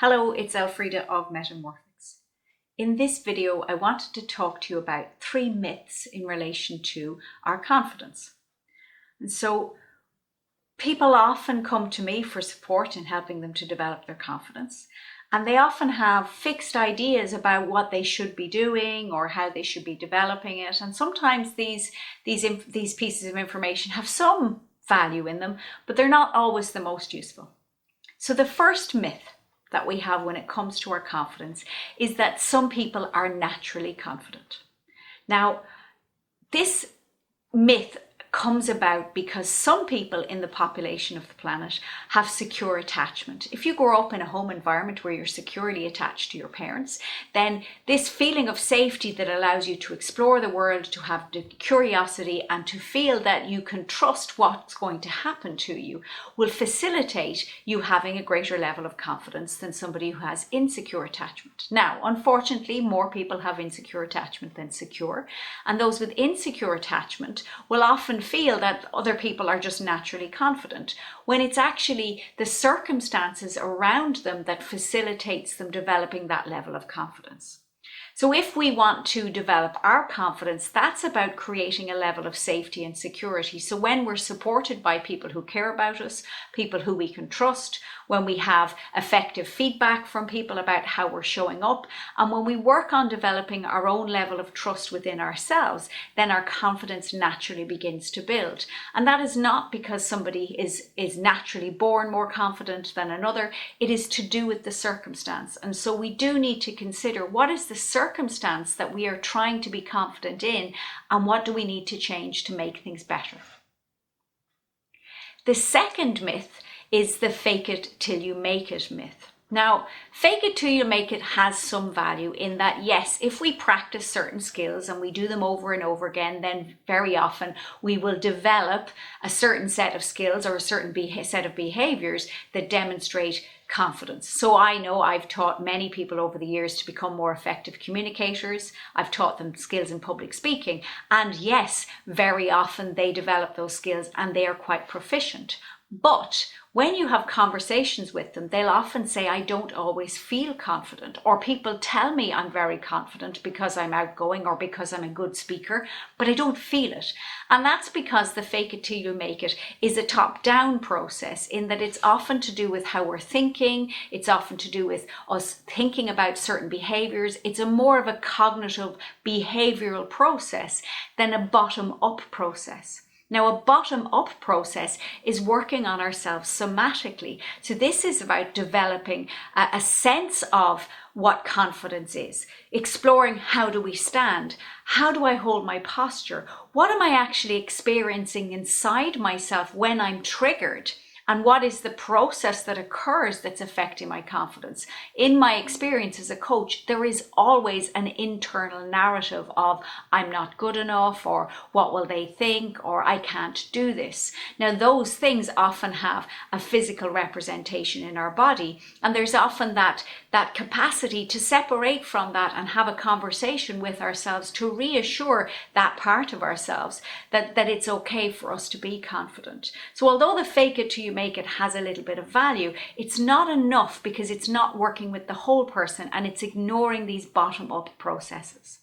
Hello, it's Elfreda of Metta-morphics. In this video, I wanted to talk to you about 3 myths in relation to our confidence. And so people often come to me for support in helping them to develop their confidence. And they often have fixed ideas about what they should be doing or how they should be developing it. And sometimes these pieces of information have some value in them, but they're not always the most useful. So the first myth that we have when it comes to our confidence is that some people are naturally confident. Now, this myth comes about because some people in the population of the planet have secure attachment. If you grow up in a home environment where you're securely attached to your parents, then this feeling of safety that allows you to explore the world, to have the curiosity and to feel that you can trust what's going to happen to you will facilitate you having a greater level of confidence than somebody who has insecure attachment. Now, unfortunately, more people have insecure attachment than secure, and those with insecure attachment will often feel that other people are just naturally confident, when it's actually the circumstances around them that facilitates them developing that level of confidence. So if we want to develop our confidence, that's about creating a level of safety and security. So when we're supported by people who care about us, people who we can trust, when we have effective feedback from people about how we're showing up, and when we work on developing our own level of trust within ourselves, then our confidence naturally begins to build. And that is not because somebody is naturally born more confident than another. It is to do with the circumstance. And so we do need to consider, what is the circumstance that we are trying to be confident in, and what do we need to change to make things better? The second myth is the fake it till you make it myth. Now, fake it till you make it has some value in that, yes, if we practice certain skills and we do them over and over again, then very often we will develop a certain set of skills or a certain set of behaviors that demonstrate confidence. So I know I've taught many people over the years to become more effective communicators. I've taught them skills in public speaking. And yes, very often they develop those skills and they are quite proficient. But when you have conversations with them, they'll often say, I don't always feel confident, or people tell me I'm very confident because I'm outgoing or because I'm a good speaker, but I don't feel it. And that's because the fake it till you make it is a top-down process, in that it's often to do with how we're thinking. It's often to do with us thinking about certain behaviors. It's a more of a cognitive behavioral process than a bottom-up process. Now, a bottom-up process is working on ourselves somatically. So this is about developing a sense of what confidence is, exploring how do we stand, how do I hold my posture, what am I actually experiencing inside myself when I'm triggered, and what is the process that occurs that's affecting my confidence. In my experience as a coach, there is always an internal narrative of I'm not good enough, or what will they think, or I can't do this. Now, those things often have a physical representation in our body, and there's often that capacity to separate from that and have a conversation with ourselves to reassure that part of ourselves that it's okay for us to be confident. So although the fake it till you make it has a little bit of value, it's not enough, because it's not working with the whole person and it's ignoring these bottom-up processes.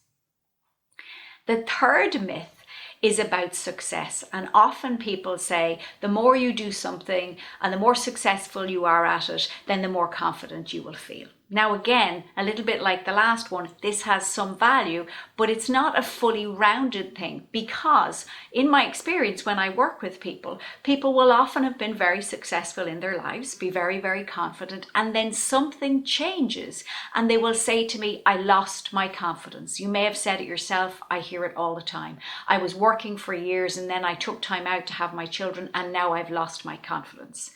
The third myth is about success. And often people say the more you do something and the more successful you are at it, then the more confident you will feel. Now, again, a little bit like the last one, this has some value, but it's not a fully rounded thing, because in my experience, when I work with people will often have been very successful in their lives, be very, very confident, and then something changes and they will say to me, I lost my confidence. You may have said it yourself. I hear it all the time. I was working for years and then I took time out to have my children and now I've lost my confidence.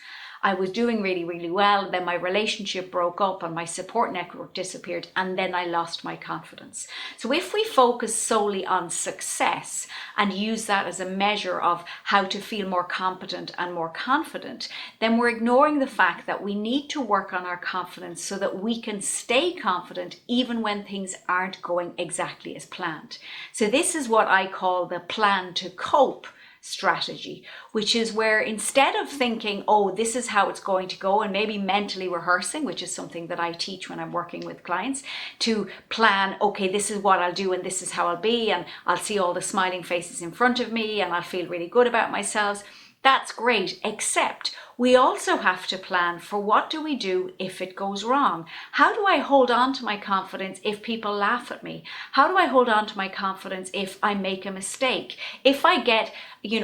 I was doing really, really well, then my relationship broke up and my support network disappeared, and then I lost my confidence. So if we focus solely on success and use that as a measure of how to feel more competent and more confident, then we're ignoring the fact that we need to work on our confidence so that we can stay confident even when things aren't going exactly as planned. So this is what I call the plan to cope strategy, which is where instead of thinking, oh, this is how it's going to go, and maybe mentally rehearsing, which is something that I teach when I'm working with clients, to plan, okay, this is what I'll do and this is how I'll be, and I'll see all the smiling faces in front of me and I'll feel really good about myself. That's great, except we also have to plan for what do we do if it goes wrong? How do I hold on to my confidence if people laugh at me? How do I hold on to my confidence if I make a mistake? If I get,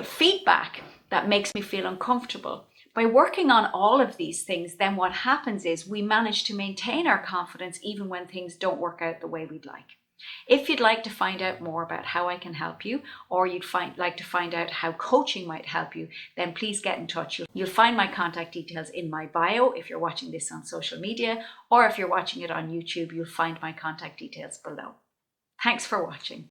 feedback that makes me feel uncomfortable? By working on all of these things, then what happens is we manage to maintain our confidence even when things don't work out the way we'd like. If you'd like to find out more about how I can help you, or like to find out how coaching might help you, then please get in touch. You'll find my contact details in my bio if you're watching this on social media, or if you're watching it on YouTube, you'll find my contact details below. Thanks for watching.